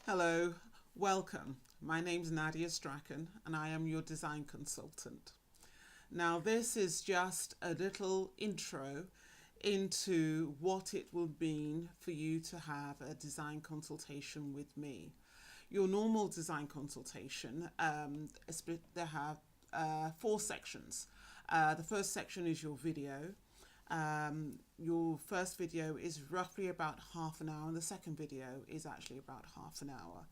Hello, welcome. My name's Nadia Strachan and I am your design consultant. Now this is just a little intro into what it will mean for you to have a design consultation with me. Your normal design consultation, they have four sections. The first section is your video. Your first video is roughly about half an hour and the second video is actually about half an hour.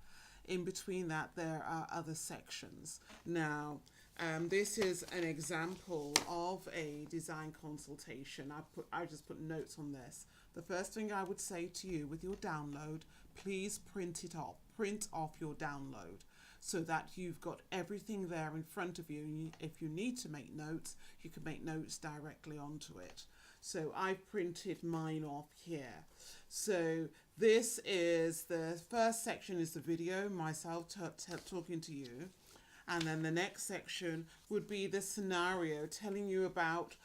In between that there are other sections. Now this is an example of a design consultation. I just put notes on this. The first thing I would say to you with your download, please print it off. Print off your download so that you've got everything there in front of you. If you need to make notes, you can make notes directly onto it. So I've printed mine off here. So this is the first section is the video, myself talking to you. And then the next section would be the scenario, telling you about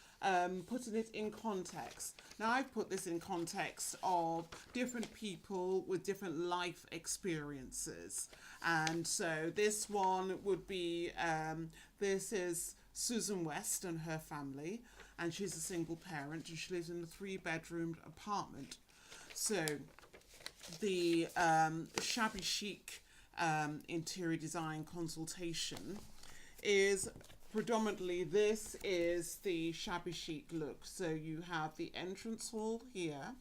putting it in context. Now I've put this in context of different people with different life experiences. And so this one would be, this is Susan West and her family. And she's a single parent and she lives in a 3-bedroom apartment. So the Shabby Chic interior design consultation is predominantly, this is the Shabby Chic look. So you have the entrance hall here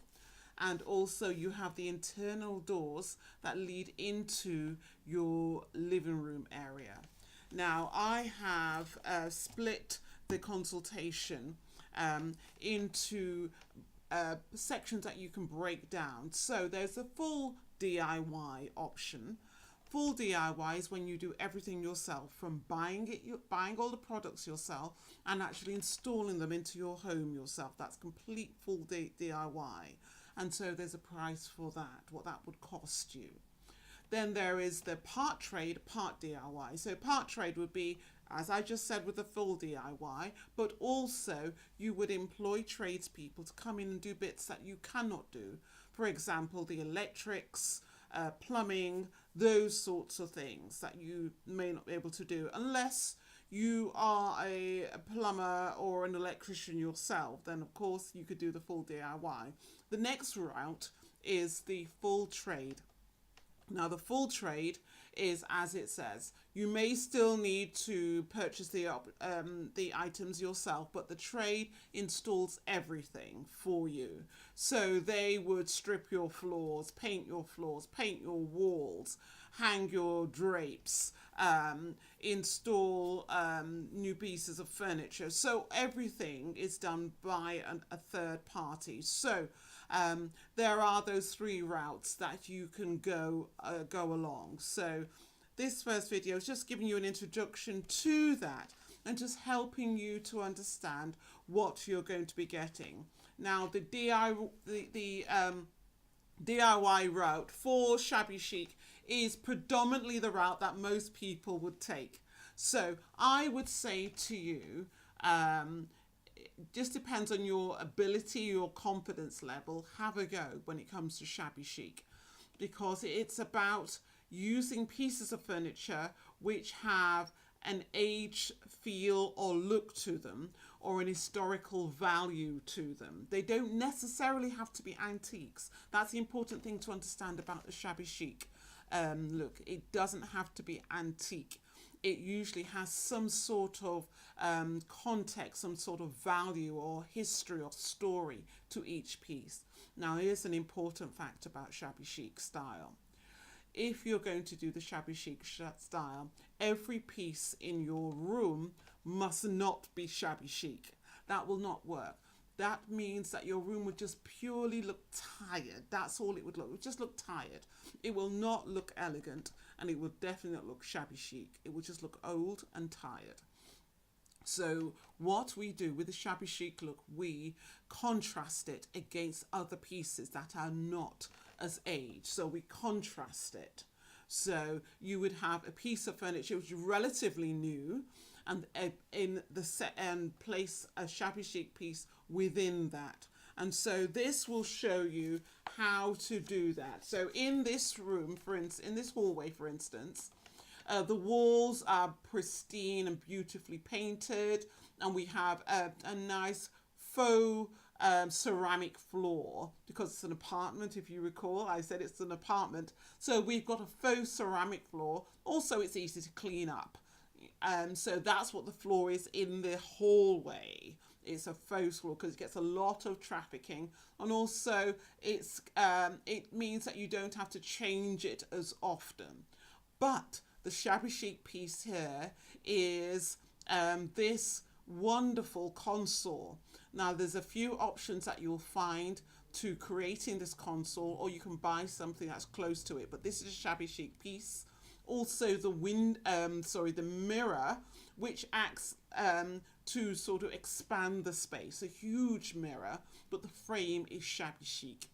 and also you have the internal doors that lead into your living room area. Now I have split the consultation into sections that you can break down. So there's a full DIY option. Full DIY is when you do everything yourself, from buying all the products yourself and actually installing them into your home yourself. That's complete full DIY. And so there's a price for that, what that would cost you. Then there is the part trade, part DIY. So part trade would be, as I just said, with the full DIY, but also you would employ tradespeople to come in and do bits that you cannot do. For example, the electrics, plumbing, those sorts of things that you may not be able to do unless you are a plumber or an electrician yourself. Then of course you could do the full DIY. The next route is the full trade. Now the full trade is as it says. You may still need to purchase the items yourself, but the trade installs everything for you. So they would strip your floors, paint your walls, hang your drapes, install new pieces of furniture. So everything is done by a third party. So there are those 3 routes that you can go along. So this first video is just giving you an introduction to that and just helping you to understand what you're going to be getting. Now the DIY route for Shabby Chic is predominantly the route that most people would take. So I would say to you, it just depends on your ability, your confidence level. Have a go when it comes to Shabby Chic, because it's about using pieces of furniture which have an age feel or look to them, or an historical value to them. They don't necessarily have to be antiques. That's the important thing to understand about the Shabby Chic look. It doesn't have to be antique. It usually has some sort of context, some sort of value or history or story to each piece. Now here's an important fact about Shabby Chic style. If you're going to do the Shabby Chic style, every piece in your room must not be Shabby Chic. That will not work. That means that your room would just purely look tired. That's all it would look. It would just look tired. It will not look elegant, and it will definitely not look Shabby Chic. It will just look old and tired. So what we do with the Shabby Chic look, we contrast it against other pieces that are not as aged. So we contrast it. So you would have a piece of furniture which is relatively new, and in the set and place a Shabby Chic piece within that. And so this will show you how to do that. So in this room, for instance, in this hallway, for instance, the walls are pristine and beautifully painted, and we have a nice faux ceramic floor, because it's an apartment. If you recall, I said it's an apartment. So we've got a faux ceramic floor. Also, it's easy to clean up. So that's what the floor is in the hallway. It's a faux floor because it gets a lot of trafficking, and also it means that you don't have to change it as often. But the Shabby Chic piece here is this wonderful console. Now there's a few options that you'll find to creating this console, or you can buy something that's close to it, but this is a Shabby Chic piece. Also the mirror, which acts to sort of expand the space, a huge mirror, but the frame is Shabby Chic.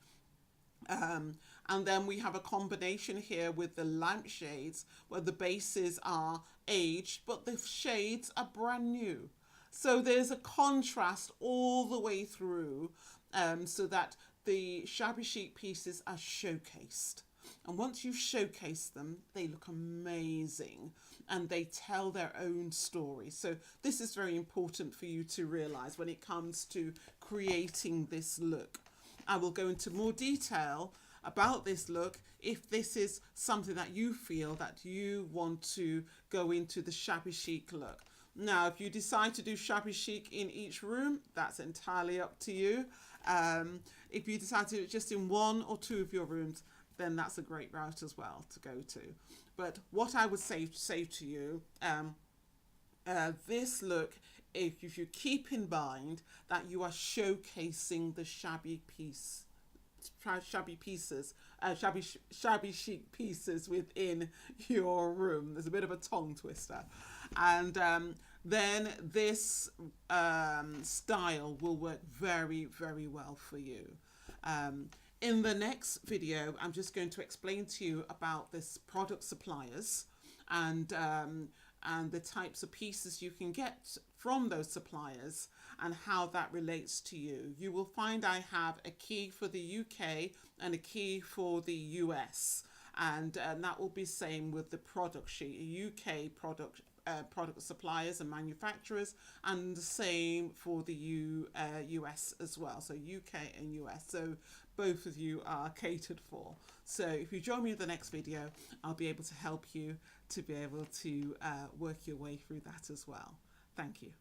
And then we have a combination here with the lampshades, where the bases are aged, but the shades are brand new. So there's a contrast all the way through, so that the Shabby Chic pieces are showcased. And once you showcase them, they look amazing and they tell their own story. So this is very important for you to realize when it comes to creating this look. I will go into more detail about this look if this is something that you feel that you want to go into the Shabby Chic look. Now, if you decide to do Shabby Chic in each room, that's entirely up to you. If you decide to do it just in one or two of your rooms, then that's a great route as well to go to. But what I would say to you, this look, if you keep in mind that you are showcasing the shabby chic pieces within your room. There's a bit of a tongue twister. And then this style will work very, very well for you. In the next video, I'm just going to explain to you about this product suppliers and the types of pieces you can get from those suppliers and how that relates to you. You will find I have a key for the UK and a key for the US, and that will be same with the product sheet, UK product suppliers and manufacturers, and the same for the US as well, so UK and US, so both of you are catered for. So if you join me in the next video, I'll be able to help you to be able to work your way through that as well. Thank you.